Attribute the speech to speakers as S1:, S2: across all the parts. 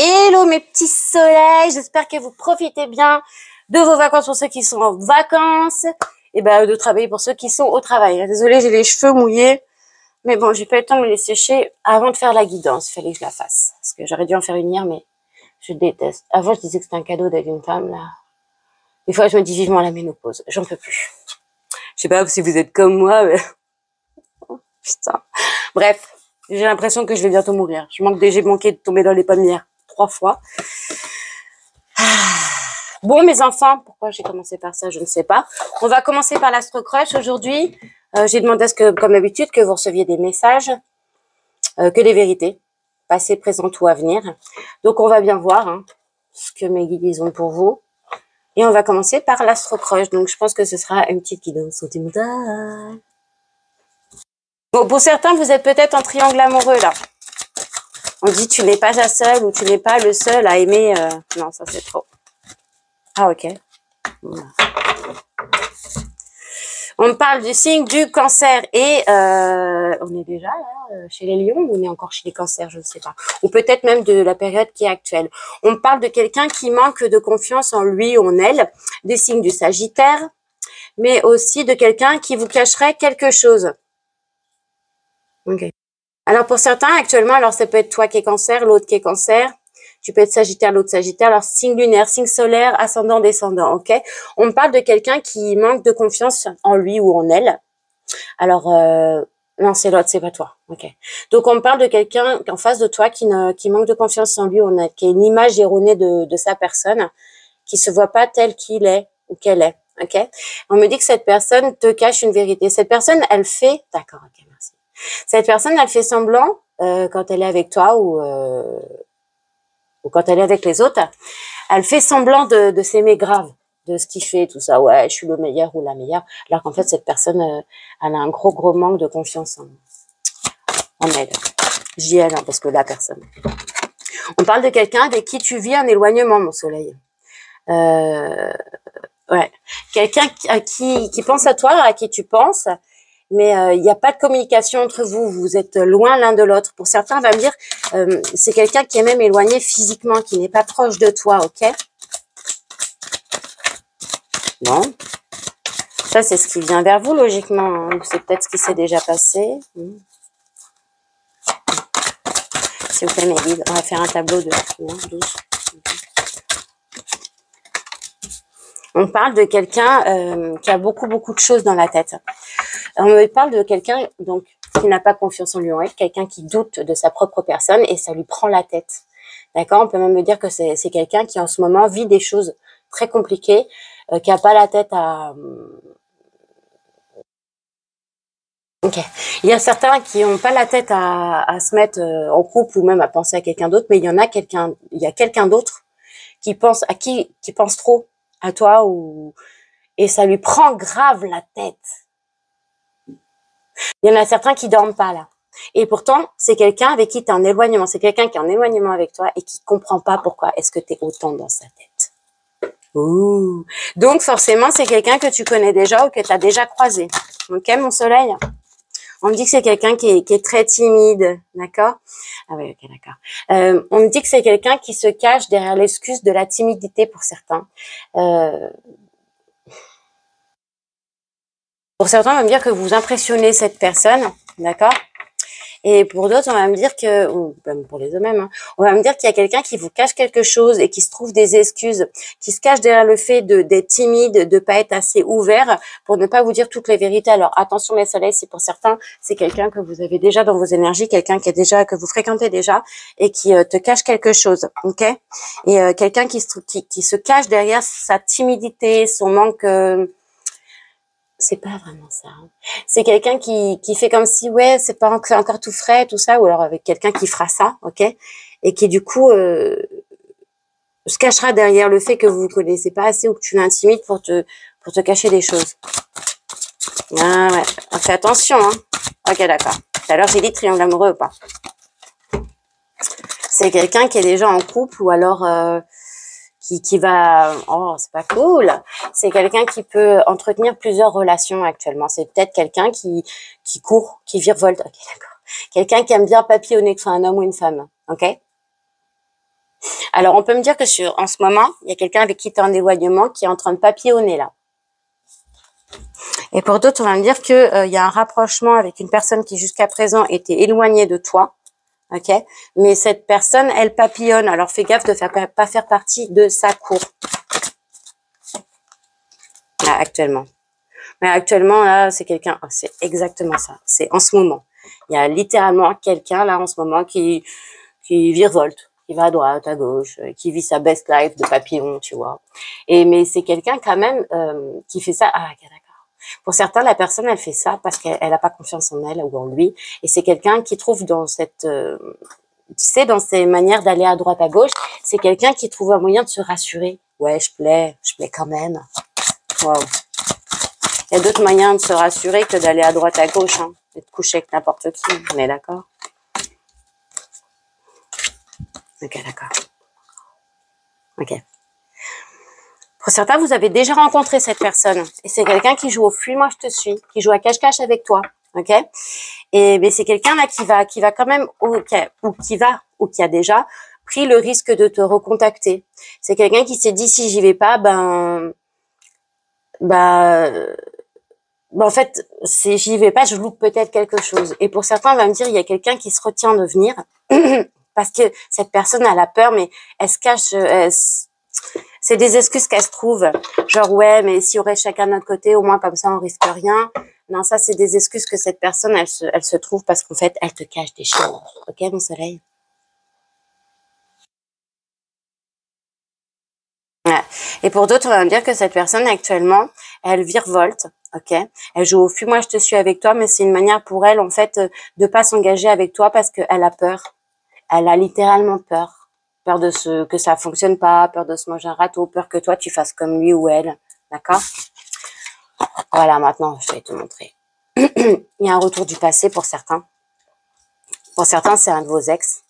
S1: Hello mes petits soleils, j'espère que vous profitez bien de vos vacances pour ceux qui sont en vacances et de travailler pour ceux qui sont au travail. Désolée, j'ai les cheveux mouillés, mais bon, j'ai pas eu le temps de me les sécher avant de faire la guidance. Il fallait que je la fasse parce que j'aurais dû en faire une hier, mais je déteste. Avant, je disais que c'était un cadeau d'être une femme, là. Des fois, je me dis vivement la ménopause. J'en peux plus. Je sais pas si vous êtes comme moi, mais putain. Bref, j'ai l'impression que je vais bientôt mourir. J'ai manqué de tomber dans les pommières 3 fois. Bon, mes enfants, pourquoi j'ai commencé par ça, je ne sais pas. On va commencer par l'Astro Crush aujourd'hui. J'ai demandé à ce que, comme d'habitude, que vous receviez des messages, que des vérités, passé, présent ou à venir. Donc, on va bien voir ce que mes guides ont pour vous. Et on va commencer par l'Astro Crush. Donc, je pense que ce sera une petite guidance sentimentale. Bon, pour certains, vous êtes peut-être en triangle amoureux, là. On dit tu n'es pas la seule ou tu n'es pas le seul à aimer. Non, ça c'est trop. Ah, ok. On parle du signe du cancer et on est déjà là chez les lions ou on est encore chez les cancers, je ne sais pas. Ou peut-être même de la période qui est actuelle. On parle de quelqu'un qui manque de confiance en lui ou en elle, des signes du Sagittaire, mais aussi de quelqu'un qui vous cacherait quelque chose. Ok. Alors, pour certains, actuellement, alors ça peut être toi qui es cancer, l'autre qui est cancer. Tu peux être Sagittaire, l'autre Sagittaire. Alors, signe lunaire, signe solaire, ascendant, descendant, ok? On me parle de quelqu'un qui manque de confiance en lui ou en elle. Alors, non, c'est l'autre, c'est pas toi, ok? Donc, on me parle de quelqu'un en face de toi qui manque de confiance en lui ou en elle, qui a une image erronée de sa personne, qui se voit pas tel qu'il est ou qu'elle est, ok? On me dit que cette personne te cache une vérité. Cette personne, elle fait... D'accord, ok, merci. Cette personne, elle fait semblant quand elle est avec toi ou quand elle est avec les autres, elle fait semblant de s'aimer grave, de ce qu'il fait, tout ça. Ouais, je suis le meilleur ou la meilleure. Alors qu'en fait, cette personne, elle a un gros manque de confiance en elle. Je dis elle, parce que la personne. On parle de quelqu'un avec qui tu vis un éloignement, mon soleil. Ouais. Quelqu'un qui pense à toi, à qui tu penses, mais il n'y a pas de communication entre vous, vous êtes loin l'un de l'autre. Pour certains, on va me dire, c'est quelqu'un qui est même éloigné physiquement, qui n'est pas proche de toi, ok? Non. Ça, c'est ce qui vient vers vous, logiquement. C'est peut-être ce qui s'est déjà passé. S'il vous plaît, mes guides, on va faire un tableau de 12. On parle de quelqu'un qui a beaucoup de choses dans la tête. On me parle de quelqu'un donc qui n'a pas confiance en lui ou en elle, quelqu'un qui doute de sa propre personne et ça lui prend la tête. D'accord? On peut même me dire que c'est quelqu'un qui en ce moment vit des choses très compliquées, qui a pas la tête à... Ok. Il y a certains qui n'ont pas la tête à se mettre en couple ou même à penser à quelqu'un d'autre, mais il y a quelqu'un d'autre qui pense qui pense trop à toi et ça lui prend grave la tête. Il y en a certains qui dorment pas là. Et pourtant, c'est quelqu'un avec qui tu es en éloignement. C'est quelqu'un qui est en éloignement avec toi et qui comprend pas pourquoi est-ce que tu es autant dans sa tête. Ouh. Donc, forcément, c'est quelqu'un que tu connais déjà ou que tu as déjà croisé. Ok, mon soleil? On me dit que c'est quelqu'un qui est très timide. D'accord? Ah oui, ok, d'accord. On me dit que c'est quelqu'un qui se cache derrière l'excuse de la timidité pour certains. Pour certains, on va me dire que vous impressionnez cette personne, d'accord? Et pour d'autres, on va me dire que, ou même pour les hommes même, on va me dire qu'il y a quelqu'un qui vous cache quelque chose et qui se trouve des excuses, qui se cache derrière le fait d'être timide, de pas être assez ouvert pour ne pas vous dire toutes les vérités. Alors attention mes soleils, si pour certains, c'est quelqu'un que vous avez déjà dans vos énergies, quelqu'un que vous fréquentez déjà et qui te cache quelque chose, ok? Et quelqu'un qui se cache derrière sa timidité, son manque... c'est pas vraiment ça. C'est quelqu'un qui fait comme si, ouais, c'est encore tout frais, tout ça, ou alors avec quelqu'un qui fera ça, ok? Et qui, du coup, se cachera derrière le fait que vous vous connaissez pas assez ou que tu l'intimides pour te cacher des choses. Ah ouais, fais attention, hein. Ok, d'accord. Tout à l'heure, j'ai dit triangle amoureux ou pas? C'est quelqu'un qui est déjà en couple ou alors... qui va... Oh, c'est pas cool. C'est quelqu'un qui peut entretenir plusieurs relations actuellement. C'est peut-être quelqu'un qui court, qui virevolte. Ok, d'accord. Quelqu'un qui aime bien papillonner, que ce soit un homme ou une femme. Ok? Alors, on peut me dire que en ce moment, il y a quelqu'un avec qui tu es en éloignement qui est en train de papillonner là. Et pour d'autres, on va me dire que y a un rapprochement avec une personne qui jusqu'à présent était éloignée de toi. Ok, mais cette personne, elle papillonne. Alors, fais gaffe de pas faire partie de sa cour. Là, actuellement. Mais actuellement, là, c'est quelqu'un... c'est exactement ça. C'est en ce moment. Il y a littéralement quelqu'un, là, en ce moment, qui virevolte, qui va à droite, à gauche, qui vit sa best life de papillon, tu vois. Mais c'est quelqu'un, quand même, qui fait ça... Ah, ok, d'accord. Pour certains, la personne, elle fait ça parce qu'elle n'a pas confiance en elle ou en lui. Et c'est quelqu'un qui trouve dans cette... tu sais, dans ces manières d'aller à droite, à gauche, c'est quelqu'un qui trouve un moyen de se rassurer. Ouais, je plais quand même. Wow. Il y a d'autres moyens de se rassurer que d'aller à droite, à gauche, hein, et de coucher avec n'importe qui. On est d'accord? Ok, d'accord. Ok. Pour certains, vous avez déjà rencontré cette personne. Et c'est quelqu'un qui joue au fuis-moi, je te suis, qui joue à cache-cache avec toi. Ok? Mais c'est quelqu'un là qui va quand même, ou qui a déjà pris le risque de te recontacter. C'est quelqu'un qui s'est dit, si j'y vais pas, en fait, si j'y vais pas, je loupe peut-être quelque chose. Et pour certains, on va me dire, il y a quelqu'un qui se retient de venir parce que cette personne, elle a peur, mais elle se cache, c'est des excuses qu'elle se trouve. Genre, ouais, mais si on reste chacun de notre côté, au moins comme ça, on risque rien. Non, ça, c'est des excuses que cette personne, elle se trouve parce qu'en fait, elle te cache des choses. Ok, mon soleil? Ouais. Et pour d'autres, on va me dire que cette personne, actuellement, elle virevolte. Ok, elle joue au fuis-moi, je te suis avec toi, mais c'est une manière pour elle, en fait, de pas s'engager avec toi parce qu'elle a peur. Elle a littéralement peur. Peur que ça fonctionne pas, peur de se manger un râteau, peur que toi, tu fasses comme lui ou elle. D'accord? Voilà, maintenant, je vais te montrer. Il y a un retour du passé pour certains. Pour certains, c'est un de vos ex.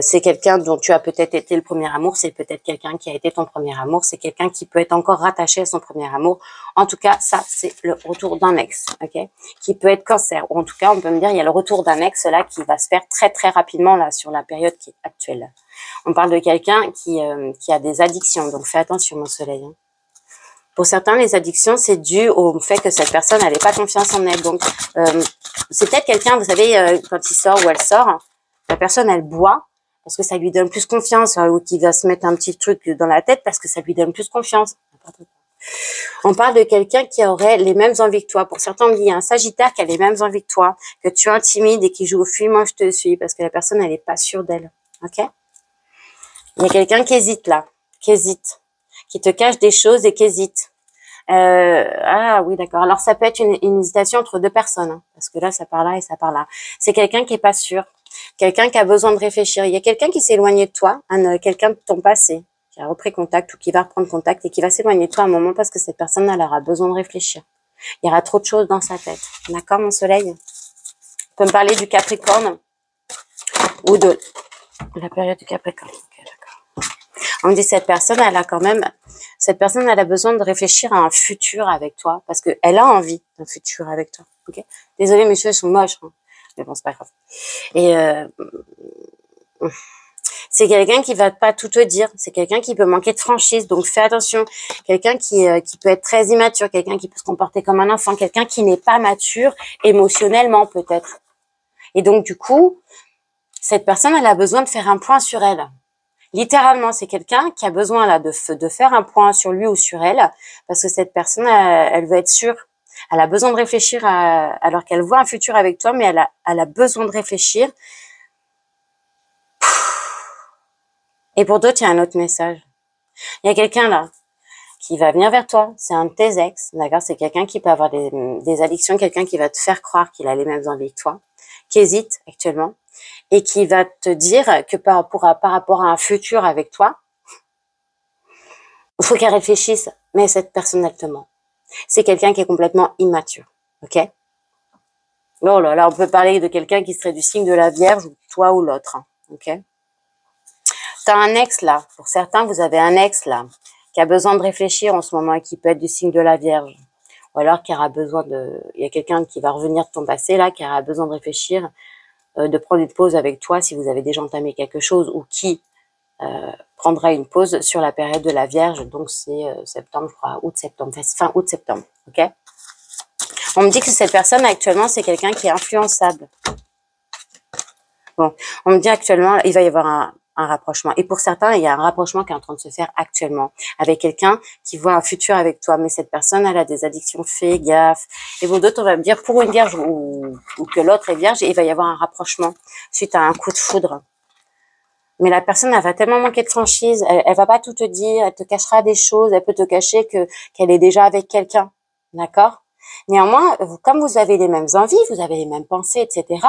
S1: C'est quelqu'un dont tu as peut-être été le premier amour, c'est peut-être quelqu'un qui a été ton premier amour, c'est quelqu'un qui peut être encore rattaché à son premier amour. En tout cas, ça, c'est le retour d'un ex, ok, qui peut être cancer. Ou en tout cas, on peut me dire, il y a le retour d'un ex là qui va se faire très très rapidement là sur la période qui est actuelle. On parle de quelqu'un qui a des addictions, donc fais attention, mon soleil. Hein. Pour certains, les addictions, c'est dû au fait que cette personne n'avait pas confiance en elle. Donc, c'est peut-être quelqu'un, vous savez, quand il sort ou elle sort, la personne, elle boit parce que ça lui donne plus confiance, ou qui va se mettre un petit truc dans la tête parce que ça lui donne plus confiance. On parle de quelqu'un qui aurait les mêmes envies que toi. Pour certains, on dit il y a un Sagittaire qui a les mêmes envies que toi, que tu intimides et qui joue au fuis-moi, je te suis, parce que la personne, elle n'est pas sûre d'elle. Ok? Il y a quelqu'un qui hésite là, qui te cache des choses et qui hésite. Ah oui, d'accord. Alors, ça peut être une hésitation entre deux personnes, hein, parce que là, ça part là et ça part là. C'est quelqu'un qui est pas sûr, quelqu'un qui a besoin de réfléchir. Il y a quelqu'un qui s'est éloigné de toi, quelqu'un de ton passé, qui a repris contact ou qui va reprendre contact et qui va s'éloigner de toi à un moment parce que cette personne, elle aura besoin de réfléchir. Il y aura trop de choses dans sa tête. D'accord, mon soleil? On peut me parler du Capricorne ou de la période du Capricorne. Okay, d'accord. On me dit cette personne, elle a besoin de réfléchir à un futur avec toi parce qu'elle a envie d'un futur avec toi. Okay, désolée, mes cheveux sont moches, hein. Mais bon, c'est pas grave. Et c'est quelqu'un qui va pas tout te dire. C'est quelqu'un qui peut manquer de franchise, donc fais attention. Quelqu'un qui peut être très immature, quelqu'un qui peut se comporter comme un enfant, quelqu'un qui n'est pas mature émotionnellement peut-être. Et donc du coup, cette personne, elle a besoin de faire un point sur elle. Littéralement, c'est quelqu'un qui a besoin là de faire un point sur lui ou sur elle, parce que cette personne, elle veut être sûre. Elle a besoin de réfléchir alors qu'elle voit un futur avec toi, mais elle a besoin de réfléchir. Et pour d'autres, il y a un autre message. Il y a quelqu'un là qui va venir vers toi. C'est un de tes ex, d'accord? C'est quelqu'un qui peut avoir des addictions, quelqu'un qui va te faire croire qu'il a les mêmes envies que toi, qui hésite actuellement, et qui va te dire que par rapport à un futur avec toi, il faut qu'elle réfléchisse, mais cette personne, elle te ment. C'est quelqu'un qui est complètement immature, ok? Oh là là, on peut parler de quelqu'un qui serait du signe de la Vierge, ou toi ou l'autre, hein, ok? T'as un ex là, pour certains, vous avez un ex là, qui a besoin de réfléchir en ce moment et qui peut être du signe de la Vierge. Ou alors qui aura besoin il y a quelqu'un qui va revenir de ton passé là, qui aura besoin de réfléchir, de prendre une pause avec toi si vous avez déjà entamé quelque chose, ou qui prendra une pause sur la période de la Vierge. Donc, c'est septembre, je crois, août-septembre, fin août-septembre, ok? On me dit que cette personne, actuellement, c'est quelqu'un qui est influençable. Bon, on me dit actuellement, il va y avoir un rapprochement. Et pour certains, il y a un rapprochement qui est en train de se faire actuellement avec quelqu'un qui voit un futur avec toi. Mais cette personne, elle a des addictions, fais gaffe. Et bon, d'autres, on va me dire, pour une vierge ou que l'autre est vierge, il va y avoir un rapprochement suite à un coup de foudre. Mais la personne, elle va tellement manquer de franchise, elle va pas tout te dire, elle te cachera des choses, elle peut te cacher qu'elle est déjà avec quelqu'un. D'accord? Néanmoins, comme vous avez les mêmes envies, vous avez les mêmes pensées, etc.,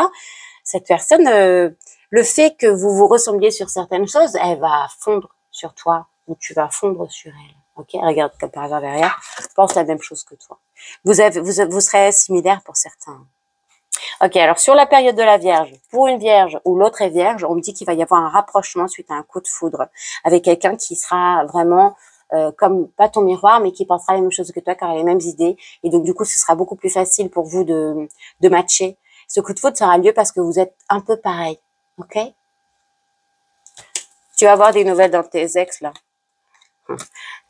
S1: cette personne, le fait que vous vous ressembliez sur certaines choses, elle va fondre sur toi ou tu vas fondre sur elle. Ok, regarde comme par hasard derrière, pense la même chose que toi. Vous serez similaires pour certains. Ok, alors sur la période de la Vierge, pour une Vierge ou l'autre est Vierge, on me dit qu'il va y avoir un rapprochement suite à un coup de foudre avec quelqu'un qui sera vraiment comme pas ton miroir, mais qui pensera les mêmes choses que toi, car elle a les mêmes idées. Et donc du coup, ce sera beaucoup plus facile pour vous de matcher. Ce coup de foudre sera lieu parce que vous êtes un peu pareil, ok? Tu vas avoir des nouvelles dans tes ex, là.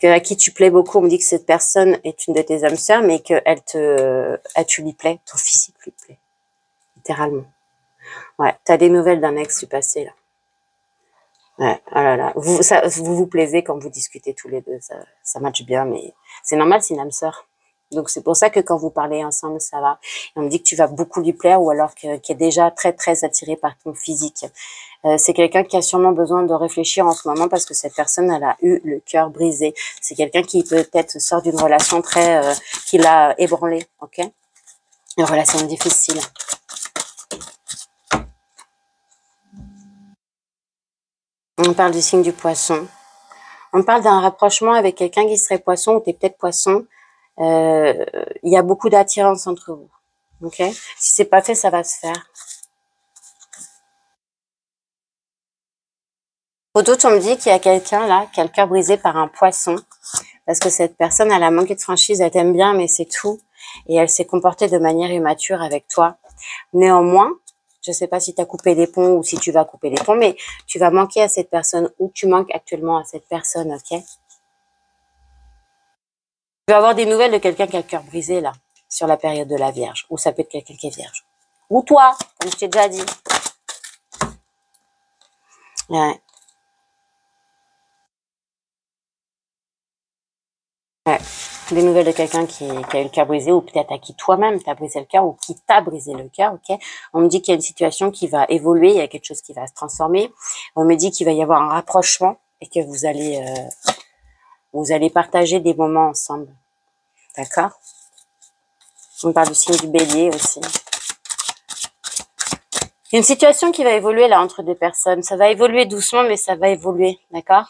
S1: À qui tu plais beaucoup, on me dit que cette personne est une de tes âmes sœurs, mais que tu lui plais, ton physique lui plaît. Littéralement. Ouais, t'as des nouvelles d'un ex du passé, là. Ouais, oh là là. Vous plaisez quand vous discutez tous les deux, ça matche bien, mais c'est normal, c'est une âme sœur. Donc c'est pour ça que quand vous parlez ensemble, ça va. Et on me dit que tu vas beaucoup lui plaire ou alors qui est déjà très très attiré par ton physique. C'est quelqu'un qui a sûrement besoin de réfléchir en ce moment parce que cette personne, elle a eu le cœur brisé. C'est quelqu'un qui peut-être sort d'une relation qui l'a ébranlé, ok? Une relation difficile. On parle du signe du poisson. On parle d'un rapprochement avec quelqu'un qui serait poisson ou t'es peut-être poisson. Il y a beaucoup d'attirance entre vous. Ok? Si c'est pas fait, ça va se faire. Pour d'autres, on me dit qu'il y a quelqu'un là, qui a le cœur brisé par un poisson. Parce que cette personne, elle a manqué de franchise, elle t'aime bien, mais c'est tout. Et elle s'est comportée de manière immature avec toi. Néanmoins, je sais pas si tu as coupé les ponts ou si tu vas couper les ponts, mais tu vas manquer à cette personne ou tu manques actuellement à cette personne, ok? Tu vas avoir des nouvelles de quelqu'un qui a le cœur brisé, là, sur la période de la Vierge. Ou ça peut être quelqu'un qui est vierge. Ou toi, comme je t'ai déjà dit. Ouais. Ouais. Des nouvelles de quelqu'un qui a eu le cœur brisé, ou peut-être à qui toi-même t'as brisé le cœur, ou qui t'a brisé le cœur, ok? On me dit qu'il y a une situation qui va évoluer, il y a quelque chose qui va se transformer. On me dit qu'il va y avoir un rapprochement et que vous allez partager des moments ensemble. D'accord? On parle du signe du bélier aussi. Il y a une situation qui va évoluer là entre deux personnes. Ça va évoluer doucement, mais ça va évoluer, d'accord?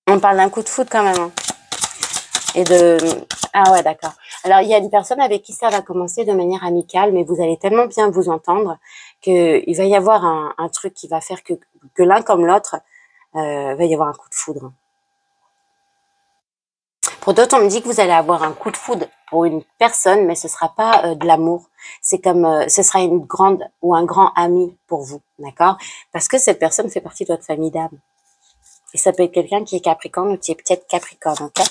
S1: On parle d'un coup de foudre quand même. Hein. Et ah ouais, d'accord. Alors, il y a une personne avec qui ça va commencer de manière amicale, mais vous allez tellement bien vous entendre qu'il va y avoir un truc qui va faire que l'un comme l'autre, va y avoir un coup de foudre. Pour d'autres, on me dit que vous allez avoir un coup de foudre pour une personne, mais ce sera pas de l'amour. C'est comme, ce sera une grande ou un grand ami pour vous, d'accord? Parce que cette personne fait partie de votre famille d'âme. Et ça peut être quelqu'un qui est Capricorne ou qui est peut-être Capricorne, ok?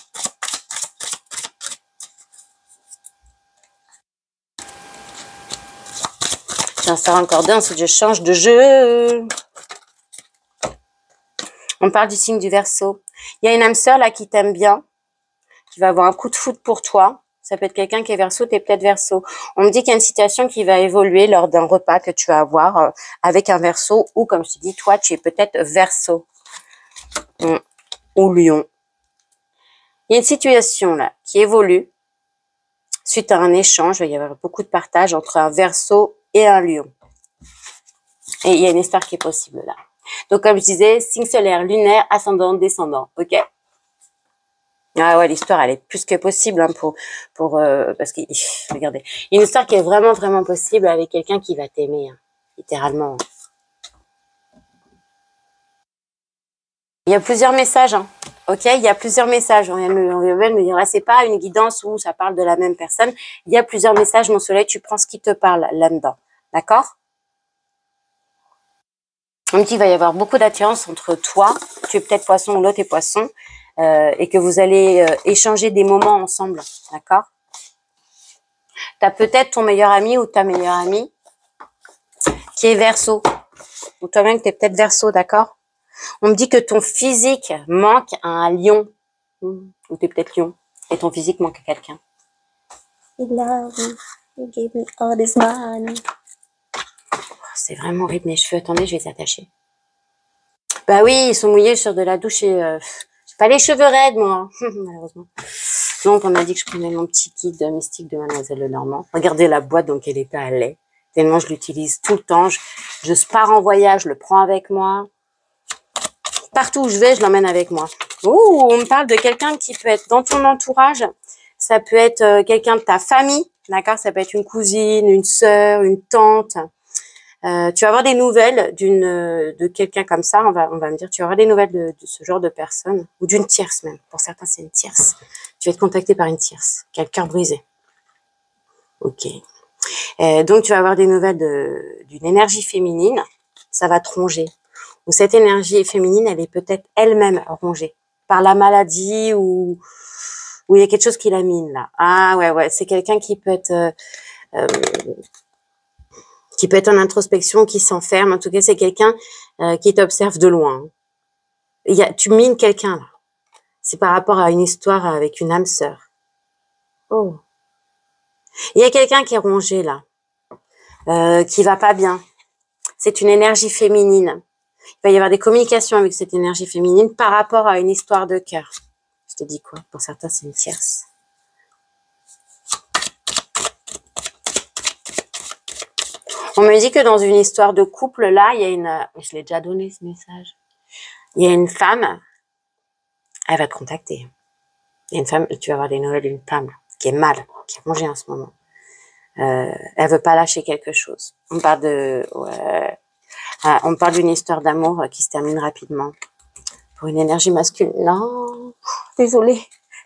S1: J'en sors encore deux, ensuite je change de jeu. On parle du signe du Verseau. Il y a une âme sœur là qui t'aime bien, qui va avoir un coup de foudre pour toi. Ça peut être quelqu'un qui est Verseau, t'es peut-être Verseau. On me dit qu'il y a une situation qui va évoluer lors d'un repas que tu vas avoir avec un Verseau, ou comme je te dis, toi tu es peut-être Verseau ou Lion. Il y a une situation là qui évolue suite à un échange. Il va y avoir beaucoup de partage entre un Verseau et un Lion. Et il y a une histoire qui est possible là. Donc, comme je disais, signe solaire, lunaire, ascendant, descendant. Ok? Ah ouais, l'histoire, elle est plus que possible hein, parce que, regardez, il y a une histoire qui est vraiment, vraiment possible avec quelqu'un qui va t'aimer, hein, littéralement. Il y a plusieurs messages, hein. Ok? Il y a plusieurs messages. On vient de me dire, là, c'est pas une guidance où ça parle de la même personne. Il y a plusieurs messages, mon soleil, tu prends ce qui te parle là-dedans. D'accord? On me dit qu'il va y avoir beaucoup d'attirance entre toi, tu es peut-être poisson ou l'autre est poisson, et que vous allez échanger des moments ensemble, d'accord? Tu as peut-être ton meilleur ami ou ta meilleure amie qui est Verseau, ou toi-même tu es peut-être Verseau, d'accord? On me dit que ton physique manque à un lion, ou tu es peut-être lion, et ton physique manque à quelqu'un. C'est vraiment horrible mes cheveux, attendez, je vais les attacher. Bah oui, ils sont mouillés sur de la douche et j'ai pas les cheveux raides, moi, malheureusement. Donc, on m'a dit que je prenais mon petit kit mystique de Mademoiselle Lenormand. Regardez la boîte dans quel état elle est. Tellement je l'utilise tout le temps. Je pars en voyage, je le prends avec moi. Partout où je vais, je l'emmène avec moi. Ouh, on me parle de quelqu'un qui peut être dans ton entourage. Ça peut être quelqu'un de ta famille, d'accord? Ça peut être une cousine, une sœur, une tante. Tu vas avoir des nouvelles de quelqu'un comme ça, on va me dire, tu auras des nouvelles de ce genre de personne, ou d'une tierce même. Pour certains, c'est une tierce. Tu vas être contacté par une tierce, qui a le cœur brisé. Ok. Donc, tu vas avoir des nouvelles d'une énergie féminine, ça va te ronger. Ou cette énergie féminine, elle est peut-être elle-même rongée par la maladie ou il y a quelque chose qui la mine là. Ah ouais, c'est quelqu'un qui peut être en introspection, qui s'enferme. En tout cas, c'est quelqu'un qui t'observe de loin. Tu mines quelqu'un là. C'est par rapport à une histoire avec une âme sœur. Oh. Il y a quelqu'un qui est rongé là, qui va pas bien. C'est une énergie féminine. Il va y avoir des communications avec cette énergie féminine par rapport à une histoire de cœur. Je te dis quoi? Pour certains, c'est une tierce. On me dit que dans une histoire de couple, là, il y a une... Je l'ai déjà donné, ce message. Il y a une femme, elle va te contacter. Il y a une femme, tu vas avoir des nouvelles d'une femme qui est mal, qui est rongée en ce moment. Elle veut pas lâcher quelque chose. On parle de... Ouais. On parle d'une histoire d'amour qui se termine rapidement. Pour une énergie masculine. Non, désolée.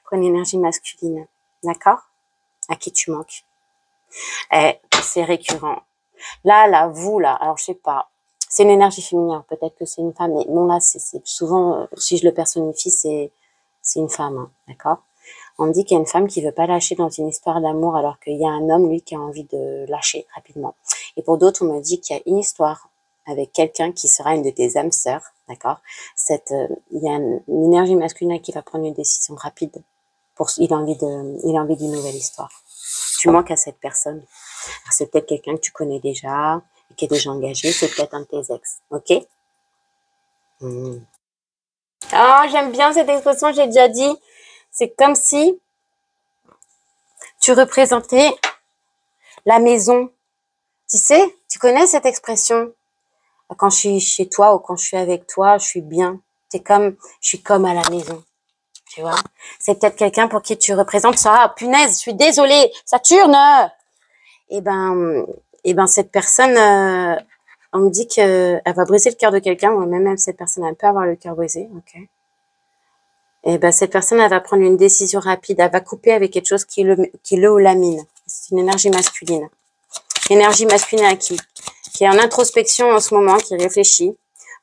S1: Pour une énergie masculine. D'accord? À qui tu manques. C'est récurrent. Là, vous, là, alors je sais pas. C'est une énergie féminine, peut-être que c'est une femme, mais bon, là, c'est souvent, si je le personnifie, c'est une femme, hein, d'accord? On me dit qu'il y a une femme qui veut pas lâcher dans une histoire d'amour, alors qu'il y a un homme, lui, qui a envie de lâcher rapidement. Et pour d'autres, on me dit qu'il y a une histoire avec quelqu'un qui sera une de tes âmes sœurs, d'accord? Il y a une énergie masculine qui va prendre une décision rapide. Il a envie d'une nouvelle histoire. Tu manques à cette personne. C'est peut-être quelqu'un que tu connais déjà, qui est déjà engagé, c'est peut-être un de tes ex, ok? Ah, j'aime bien cette expression, j'ai déjà dit. C'est comme si tu représentais la maison. Tu sais, tu connais cette expression? Quand je suis chez toi ou quand je suis avec toi, je suis bien. Je suis comme à la maison. Tu vois? C'est peut-être quelqu'un pour qui tu représentes ça. Ah, punaise, je suis désolée, Saturne! Eh ben, cette personne, on me dit qu'elle va briser le cœur de quelqu'un, ou même cette personne, elle peut avoir le cœur brisé, ok? Et ben, cette personne, elle va prendre une décision rapide, elle va couper avec quelque chose qui le ou la mine. C'est une énergie masculine. Énergie masculine qui est en introspection en ce moment, qui réfléchit.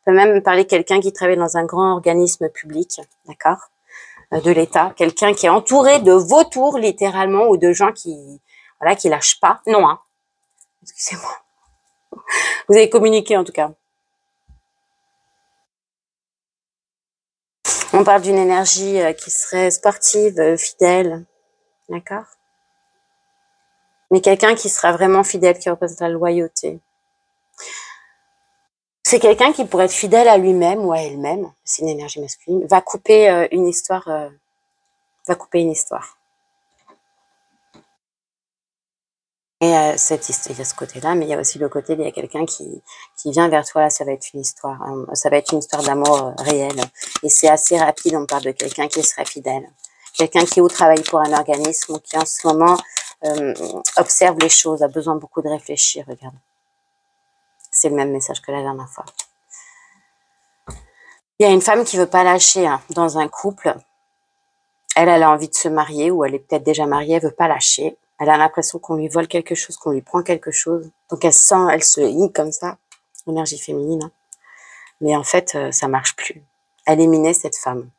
S1: On peut même parler de quelqu'un qui travaille dans un grand organisme public, d'accord? De l'État. Quelqu'un qui est entouré de vautours, littéralement, ou de gens qui lâchent pas. Non, hein. Excusez-moi. Vous avez communiqué, en tout cas. On parle d'une énergie qui serait sportive, fidèle. D'accord? Mais quelqu'un qui sera vraiment fidèle, qui représente la loyauté. C'est quelqu'un qui pourrait être fidèle à lui-même ou à elle-même. C'est une énergie masculine. Va couper une histoire. Va couper une histoire. Et il y a ce côté-là, mais il y a aussi le côté, il y a quelqu'un qui vient vers toi, là, ça va être une histoire. Ça va être une histoire d'amour réelle. Et c'est assez rapide, on parle de quelqu'un qui serait fidèle. Quelqu'un qui travaille pour un organisme ou qui en ce moment observe les choses, a besoin beaucoup de réfléchir, regarde. C'est le même message que la dernière fois. Il y a une femme qui veut pas lâcher dans un couple. Elle a envie de se marier ou elle est peut-être déjà mariée, elle veut pas lâcher. Elle a l'impression qu'on lui vole quelque chose, qu'on lui prend quelque chose. Donc elle se hie comme ça, énergie féminine. Mais en fait, ça marche plus. Éliminer cette femme.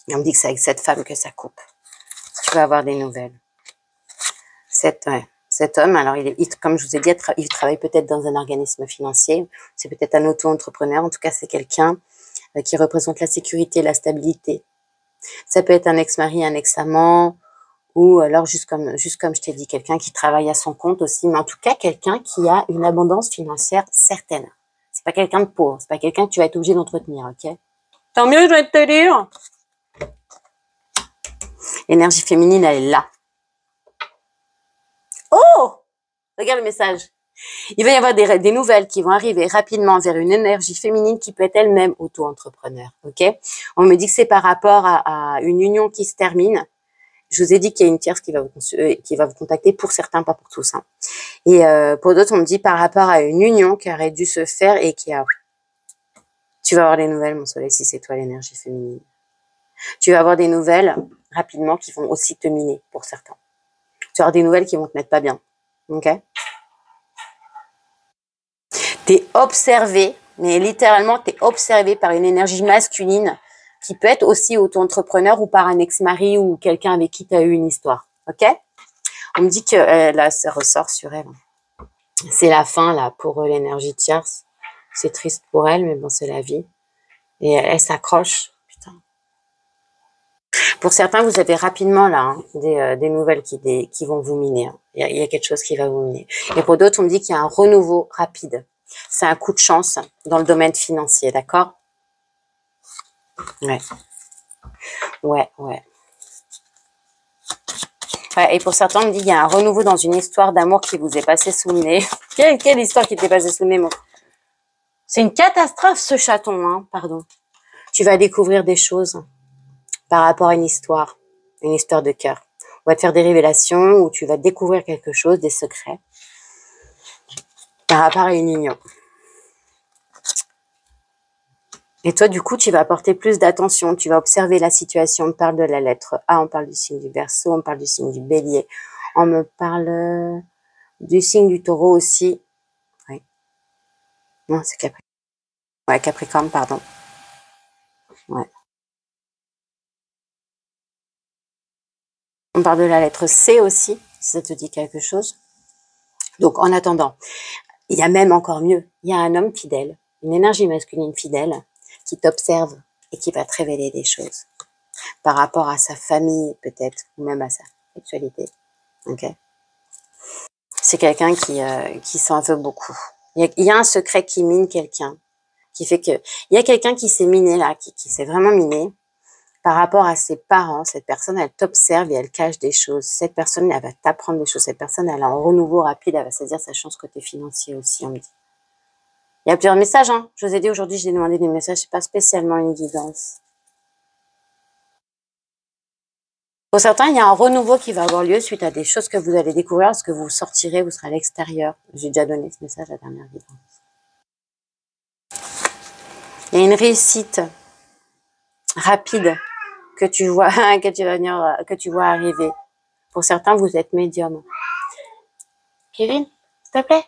S1: Et on me dit que c'est avec cette femme que ça coupe. Tu vas avoir des nouvelles. Cet homme, alors comme je vous ai dit, il travaille peut-être dans un organisme financier. C'est peut-être un auto-entrepreneur. En tout cas, c'est quelqu'un qui représente la sécurité, la stabilité. Ça peut être un ex-mari, un ex-amant, ou alors juste comme je t'ai dit, quelqu'un qui travaille à son compte aussi, mais en tout cas quelqu'un qui a une abondance financière certaine. C'est pas quelqu'un de pauvre, c'est pas quelqu'un que tu vas être obligé d'entretenir, ok? Tant mieux, je vais te dire. L'énergie féminine, elle est là. Oh! Regarde le message. Il va y avoir des nouvelles qui vont arriver rapidement vers une énergie féminine qui peut être elle-même auto-entrepreneur, ok? On me dit que c'est par rapport à une union qui se termine. Je vous ai dit qu'il y a une tierce qui va vous contacter, pour certains, pas pour tous. Hein. Et pour d'autres, on me dit par rapport à une union qui aurait dû se faire et qui a... Tu vas avoir des nouvelles, mon soleil, si c'est toi l'énergie féminine. Tu vas avoir des nouvelles rapidement qui vont aussi te miner, pour certains. Tu vas avoir des nouvelles qui vont te mettre pas bien. Ok? T'es observé, mais littéralement, t'es observé par une énergie masculine qui peut être aussi auto-entrepreneur ou par un ex-mari ou quelqu'un avec qui tu as eu une histoire. Ok? On me dit que là, ça ressort sur elle. C'est la fin, là, pour l'énergie tierce. C'est triste pour elle, mais bon, c'est la vie. Et elle s'accroche. Putain. Pour certains, vous avez rapidement, là, hein, des nouvelles qui vont vous miner. Hein. Il y a quelque chose qui va vous miner. Et pour d'autres, on me dit qu'il y a un renouveau rapide. C'est un coup de chance dans le domaine financier, d'accord? Ouais. Ouais. Ouais, et pour certains, on me dit qu'il y a un renouveau dans une histoire d'amour qui vous est passée sous le nez. Quelle histoire qui t'est passée sous le nez, moi? C'est une catastrophe, ce chaton, hein, pardon. Tu vas découvrir des choses par rapport à une histoire de cœur. On va te faire des révélations où tu vas découvrir quelque chose, des secrets, par rapport à une union. Et toi, du coup, tu vas apporter plus d'attention, tu vas observer la situation. On me parle de la lettre A, on parle du signe du Verseau, on parle du signe du Bélier, on me parle du signe du Taureau aussi. Oui. Non, c'est Capricorne. Ouais, Capricorne, pardon. Ouais. On parle de la lettre C aussi, si ça te dit quelque chose. Donc, en attendant, il y a même encore mieux. Il y a un homme fidèle, une énergie masculine fidèle, qui t'observe et qui va te révéler des choses par rapport à sa famille, peut-être, ou même à sa sexualité. Ok. C'est quelqu'un qui s'en veut beaucoup. Il y a un secret qui mine quelqu'un, qui fait que il y a quelqu'un qui s'est miné là, qui s'est vraiment miné par rapport à ses parents. Cette personne, elle t'observe et elle cache des choses. Cette personne, elle va t'apprendre des choses. Cette personne, elle a un renouveau rapide, elle va saisir sa chance côté financier aussi, on me dit. Il y a plusieurs messages, hein. Je vous ai dit aujourd'hui, j'ai demandé des messages, c'est pas spécialement une guidance. Pour certains, il y a un renouveau qui va avoir lieu suite à des choses que vous allez découvrir lorsque vous sortirez, vous serez à l'extérieur. J'ai déjà donné ce message à la dernière guidance. Il y a une réussite rapide que tu vois, que tu vois arriver. Pour certains, vous êtes médium. Kevin, s'il te plaît.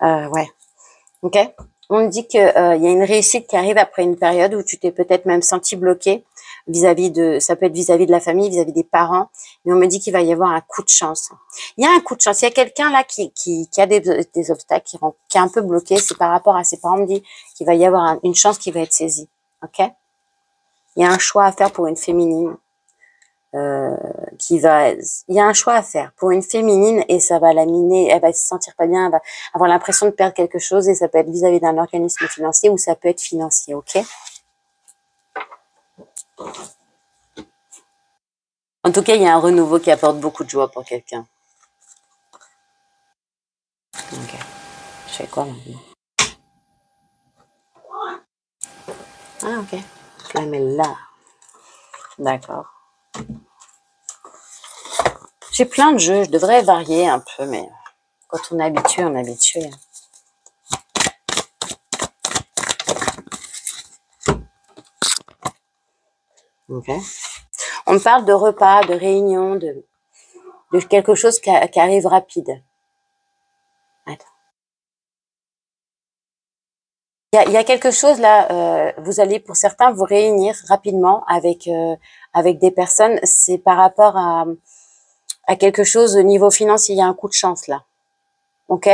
S1: Ouais. Ok. On me dit que y a une réussite qui arrive après une période où tu t'es peut-être même senti bloqué ça peut être vis-à-vis de la famille, vis-à-vis des parents, mais on me dit qu'il va y avoir un coup de chance. Il y a un coup de chance. Il y a quelqu'un là qui a des obstacles, qui est un peu bloqué. C'est par rapport à ses parents. On me dit qu'il va y avoir une chance qui va être saisie. Ok. Il y a un choix à faire pour une féminine. Il y a un choix à faire pour une féminine et ça va la miner, elle va se sentir pas bien, elle va avoir l'impression de perdre quelque chose et ça peut être vis-à-vis d'un organisme financier ou ça peut être financier, ok? En tout cas, il y a un renouveau qui apporte beaucoup de joie pour quelqu'un. Ok. Je fais quoi maintenant? Ah, ok. Je la mets là. D'accord. J'ai plein de jeux, je devrais varier un peu, mais quand on est habitué, on est habitué. Ok. On me parle de repas, de réunions, de quelque chose qui arrive rapide. Attends. Il y a quelque chose là, vous allez pour certains vous réunir rapidement avec des personnes, c'est par rapport à quelque chose au niveau financier, il y a un coup de chance là. OK?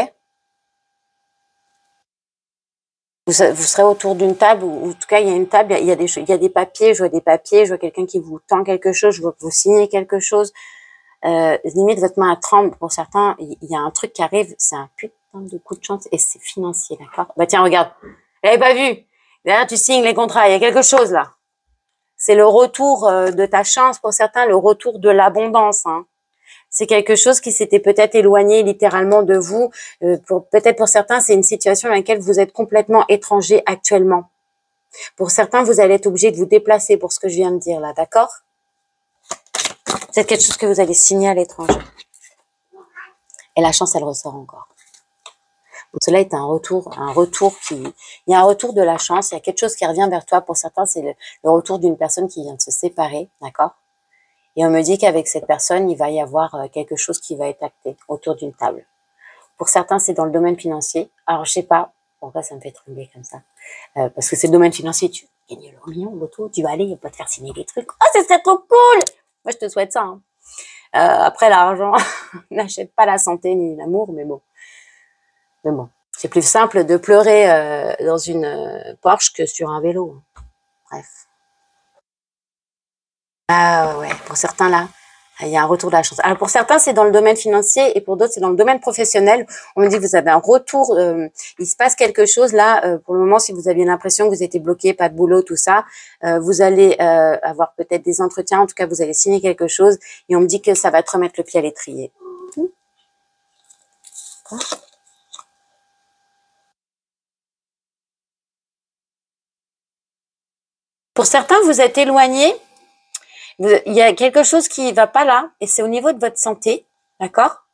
S1: Vous serez autour d'une table, ou en tout cas, il y a une table, il y a des papiers, je vois des papiers, je vois quelqu'un qui vous tend quelque chose, je vois que vous signez quelque chose. Limite, votre main tremble. Pour certains, il y a un truc qui arrive, c'est un putain de coup de chance et c'est financier, d'accord? Bah tiens, regarde, j'avais pas vu. Derrière, tu signes les contrats, il y a quelque chose là. C'est le retour de ta chance pour certains, le retour de l'abondance, hein. C'est quelque chose qui s'était peut-être éloigné littéralement de vous. Peut-être pour certains, c'est une situation dans laquelle vous êtes complètement étranger actuellement. Pour certains, vous allez être obligé de vous déplacer pour ce que je viens de dire là, d'accord? C'est quelque chose que vous allez signer à l'étranger. Et la chance, elle ressort encore. Donc cela est un retour il y a un retour de la chance, il y a quelque chose qui revient vers toi. Pour certains, c'est le retour d'une personne qui vient de se séparer, d'accord? Et on me dit qu'avec cette personne, il va y avoir quelque chose qui va être acté autour d'une table. Pour certains, c'est dans le domaine financier. Alors, je sais pas pourquoi ça me fait trembler comme ça. Parce que c'est le domaine financier, tu gagnes le million, l'auto, tu vas aller, il va pas te faire signer des trucs. Oh, ce serait trop cool! Moi, je te souhaite ça, hein. Après, l'argent n'achète pas la santé ni l'amour, mais bon. C'est plus simple de pleurer dans une Porsche que sur un vélo. Bref. Ah ouais, pour certains là, il y a un retour de la chance. Alors pour certains, c'est dans le domaine financier et pour d'autres, c'est dans le domaine professionnel. On me dit que vous avez un retour, il se passe quelque chose là. Pour le moment, si vous aviez l'impression que vous étiez bloqué, pas de boulot, tout ça, vous allez avoir peut-être des entretiens. En tout cas, vous allez signer quelque chose et on me dit que ça va te remettre le pied à l'étrier. Pour certains, vous êtes éloigné. Il y a quelque chose qui va pas là et c'est au niveau de votre santé, d'accord?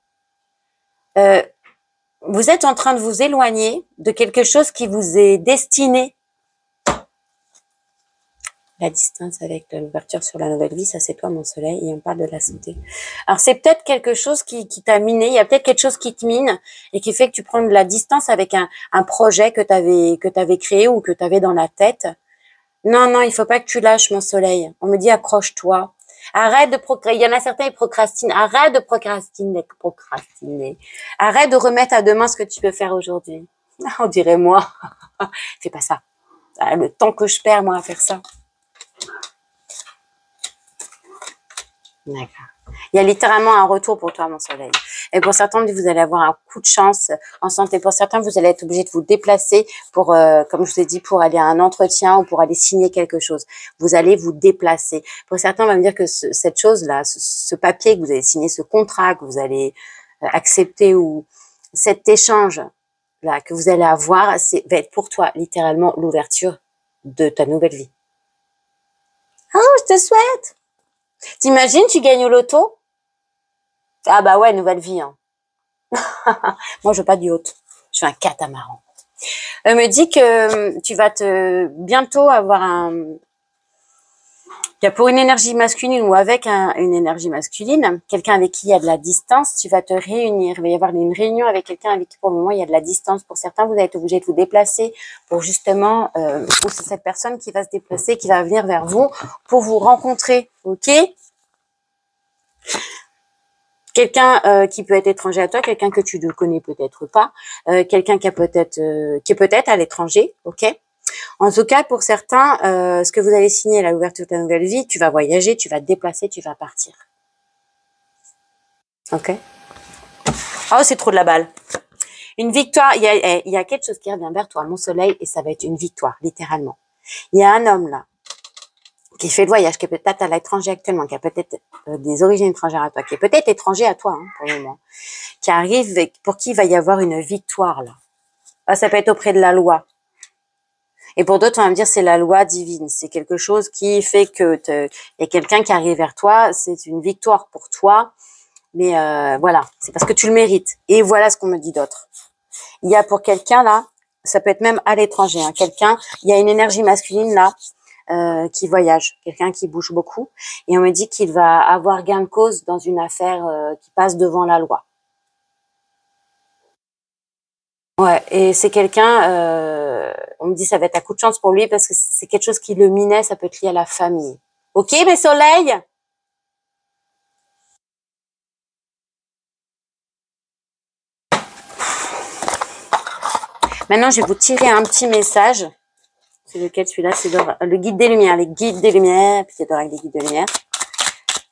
S1: Vous êtes en train de vous éloigner de quelque chose qui vous est destiné. La distance avec l'ouverture sur la nouvelle vie, ça c'est toi mon soleil, et on parle de la santé. Alors c'est peut-être quelque chose qui t'a miné, il y a peut-être quelque chose qui te mine et qui fait que tu prends de la distance avec un projet que t'avais créé ou que t'avais dans la tête. Non, il faut pas que tu lâches mon soleil. On me dit accroche-toi. Arrête de procrastiner. Il y en a certains, ils procrastinent. Arrête de procrastiner. Arrête de remettre à demain ce que tu peux faire aujourd'hui. On dirait moi. Fais pas ça. Le temps que je perds, moi, à faire ça. D'accord. Il y a littéralement un retour pour toi, mon soleil. Et pour certains, vous allez avoir un coup de chance en santé. Pour certains, vous allez être obligé de vous déplacer pour, comme je vous ai dit, pour aller à un entretien ou pour aller signer quelque chose. Vous allez vous déplacer. Pour certains, on va me dire que cette chose-là, ce papier que vous allez signer, ce contrat que vous allez accepter ou cet échange-là que vous allez avoir, va être pour toi littéralement l'ouverture de ta nouvelle vie. Oh, je te souhaite! T'imagines, tu gagnes au loto? Ah bah ouais, nouvelle vie, hein. Moi, je veux pas de yacht. Je veux un catamaran. Elle me dit que tu vas bientôt avoir pour une énergie masculine ou avec une énergie masculine, quelqu'un avec qui il y a de la distance, tu vas te réunir. Il va y avoir une réunion avec quelqu'un avec qui pour le moment il y a de la distance. Pour certains, vous allez être obligé de vous déplacer pour justement, ou c'est cette personne qui va se déplacer, qui va venir vers vous pour vous rencontrer. Ok? Quelqu'un qui peut être étranger à toi, quelqu'un que tu ne connais peut-être pas, quelqu'un qui est peut-être à l'étranger, ok. En tout cas, pour certains, ce que vous allez signer, à l'ouverture de ta nouvelle vie, tu vas voyager, tu vas te déplacer, tu vas partir, ok. Oh, c'est trop de la balle. Une victoire, il y a quelque chose qui revient vers toi, mon soleil, et ça va être une victoire, littéralement. Il y a un homme là qui fait le voyage, qui est peut-être à l'étranger actuellement, qui a peut-être des origines étrangères à toi, qui est peut-être étranger à toi hein, pour le moment, qui arrive, pour qui il va y avoir une victoire là. Ah, ça peut être auprès de la loi. Et pour d'autres, on va me dire c'est la loi divine. C'est quelque chose qui fait que il y a quelqu'un qui arrive vers toi, c'est une victoire pour toi. Mais voilà, c'est parce que tu le mérites. Et voilà ce qu'on me dit d'autre. Il y a pour quelqu'un là, ça peut être même à l'étranger, hein, quelqu'un, il y a une énergie masculine là qui voyage, quelqu'un qui bouge beaucoup. Et on me dit qu'il va avoir gain de cause dans une affaire qui passe devant la loi. Ouais, et c'est quelqu'un, on me dit ça va être un coup de chance pour lui parce que c'est quelque chose qui le minait, ça peut être lié à la famille. Ok, mes soleils? Maintenant, je vais vous tirer un petit message. C'est lequel celui-là? C'est le guide des lumières, les guides des lumières, puis c'est avec les guides des lumières.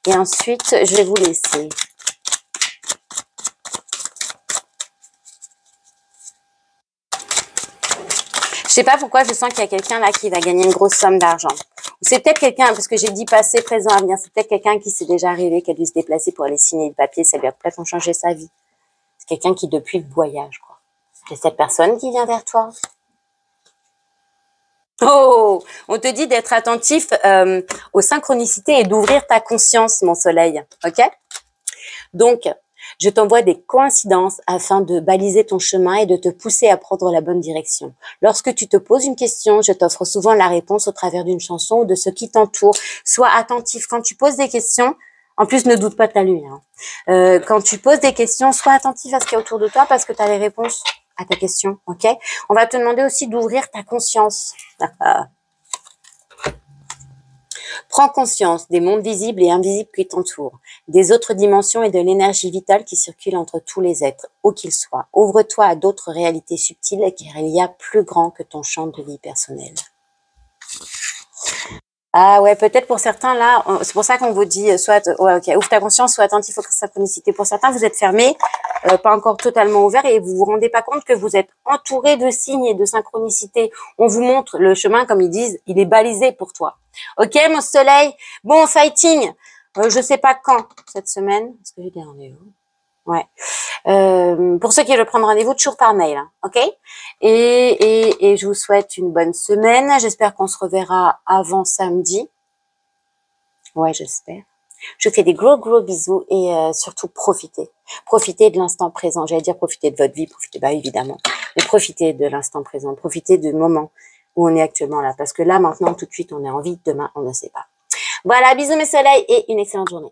S1: Et ensuite, je vais vous laisser. Je sais pas pourquoi je sens qu'il y a quelqu'un là qui va gagner une grosse somme d'argent. C'est peut-être quelqu'un, parce que j'ai dit passé, présent, avenir, c'est peut-être quelqu'un qui s'est déjà arrivé, qui a dû se déplacer pour aller signer le papier, ça lui a peut-être changé sa vie. C'est quelqu'un qui depuis le voyage, quoi. C'est cette personne qui vient vers toi. Oh, on te dit d'être attentif aux synchronicités et d'ouvrir ta conscience, mon soleil. Ok? Donc, je t'envoie des coïncidences afin de baliser ton chemin et de te pousser à prendre la bonne direction. Lorsque tu te poses une question, je t'offre souvent la réponse au travers d'une chanson ou de ce qui t'entoure. Sois attentif. Quand tu poses des questions, en plus, ne doute pas de ta lune. Quand tu poses des questions, sois attentif à ce qu'il y a autour de toi parce que tu as les réponses à ta question. Ok? On va te demander aussi d'ouvrir ta conscience. Prends conscience des mondes visibles et invisibles qui t'entourent, des autres dimensions et de l'énergie vitale qui circule entre tous les êtres, où qu'ils soient. Ouvre-toi à d'autres réalités subtiles car il y a plus grand que ton champ de vie personnel. Ah ouais, peut-être pour certains là, c'est pour ça qu'on vous dit soit ouais, ok, ouvre ta conscience, sois attentif aux synchronicités. Pour certains, vous êtes fermés, pas encore totalement ouverts et vous vous rendez pas compte que vous êtes entouré de signes et de synchronicités. On vous montre le chemin, comme ils disent, il est balisé pour toi. Ok, mon soleil. Bon, fighting. Je sais pas quand cette semaine. Est-ce que j'ai des rendez-vous? Ouais. Pour ceux qui veulent prendre rendez-vous, toujours par mail, hein, ok? Et je vous souhaite une bonne semaine. J'espère qu'on se reverra avant samedi. Ouais, j'espère. Je vous fais des gros bisous et surtout profitez. Profitez de l'instant présent. J'allais dire profitez de votre vie, profitez, bah évidemment. Mais profitez de l'instant présent. Profitez du moment où on est actuellement là. Parce que là, maintenant, tout de suite, on est en vie. Demain, on ne sait pas. Voilà, bisous mes soleils et une excellente journée.